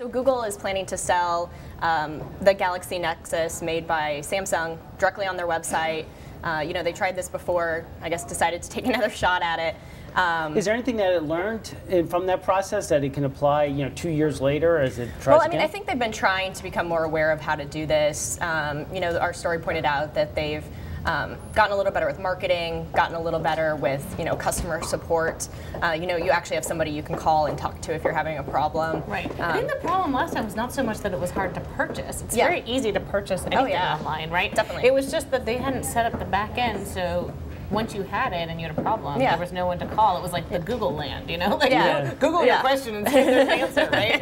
So Google is planning to sell the Galaxy Nexus made by Samsung directly on their website. They tried this before, I guess decided to take another shot at it. Is there anything that it learned from that process that it can apply, 2 years later as it tries Well, again? I think they've been trying to become more aware of how to do this. Our story pointed out that they've gotten a little better with marketing, gotten a little better with, customer support. You actually have somebody you can call and talk to if you're having a problem. Right. I think the problem last time was not so much that it was hard to purchase. It's very easy to purchase anything online, right? Definitely. It was just that they hadn't set up the back end, so once you had it and you had a problem, there was no one to call. It was like the Google land, Google your question and see if there's an answer, right?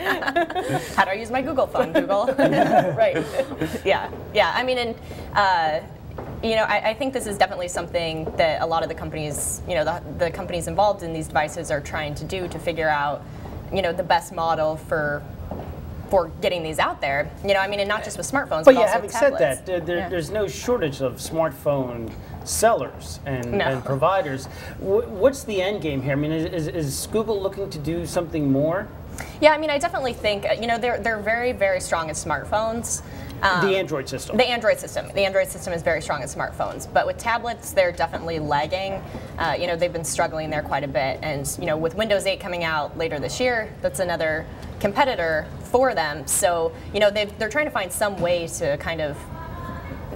How do I use my Google phone, Google? Right. Yeah. I mean, I think this is definitely something that a lot of the companies, the companies involved in these devices are trying to do to figure out, the best model for getting these out there. And not just with smartphones, but also having with tablets. said that, there's no shortage of smartphone sellers and providers. What's the end game here? I mean, is Google looking to do something more? Yeah, I definitely think, they're very, very strong in smartphones. The Android system. The Android system. The Android system is very strong in smartphones, but with tablets, they're definitely lagging. They've been struggling there quite a bit, and with Windows 8 coming out later this year, that's another competitor for them. So they're trying to find some way to kind of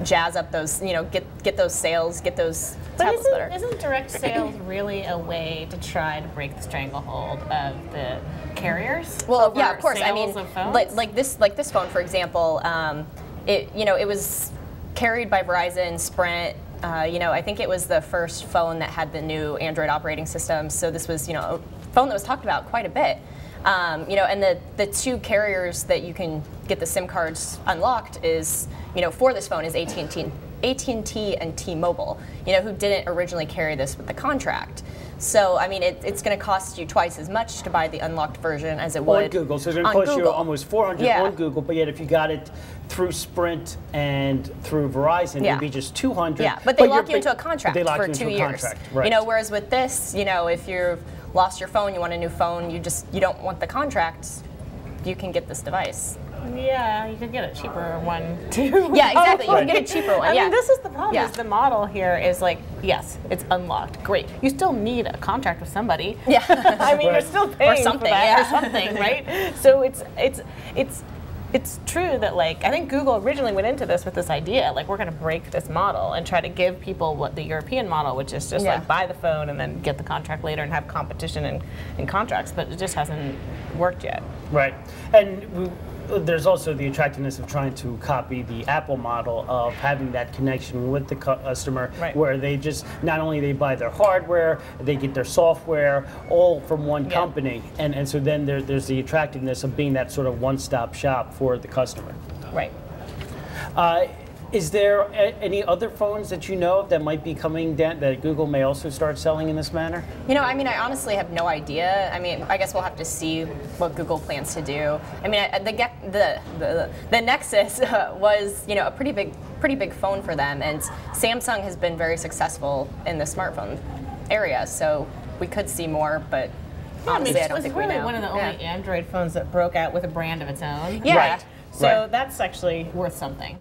jazz up those, get those sales, get those tablets better. Isn't direct sales really a way to try to break the stranglehold of the carriers? Well, yeah, of course. Like this phone, for example, it was carried by Verizon, Sprint. I think it was the first phone that had the new Android operating system. So this was, a phone that was talked about quite a bit. And the two carriers that you can get the SIM cards unlocked is, for this phone is AT&T and T-Mobile, who didn't originally carry this with the contract. So, it's going to cost you twice as much to buy the unlocked version as it would on Google. So it's going to cost you almost $400 on Google, but yet if you got it through Sprint and through Verizon, it'd be just $200. Yeah, but they lock you into a contract for 2 years. Right. Whereas with this, if you've lost your phone, you want a new phone, you don't want the contract, you can get this device. Yeah, you could get a cheaper one too. Yeah, exactly. You can get a cheaper one. This is the problem. Is the model here is like, yes, it's unlocked. Great. You still need a contract with somebody. Yeah. You're still paying or something, for that or something, right? So it's true that I think Google originally went into this with this idea, we're going to break this model and try to give people what the European model, which is just buy the phone and then get the contract later and have competition in contracts, but it just hasn't worked yet. Right. And there's also the attractiveness of trying to copy the Apple model of having that connection with the customer, where they just, not only they buy their hardware, they get their software, all from one company. And so then there's the attractiveness of being that sort of one-stop shop for the customer. Right. Is there any other phones that you know of that might be coming down that Google may also start selling in this manner? I honestly have no idea. I guess we'll have to see what Google plans to do. The Nexus was, a pretty big phone for them, and Samsung has been very successful in the smartphone area, so we could see more, but honestly, I don't think we know. It's really one of the only Android phones that broke out with a brand of its own. Yeah. Right. So that's actually worth something.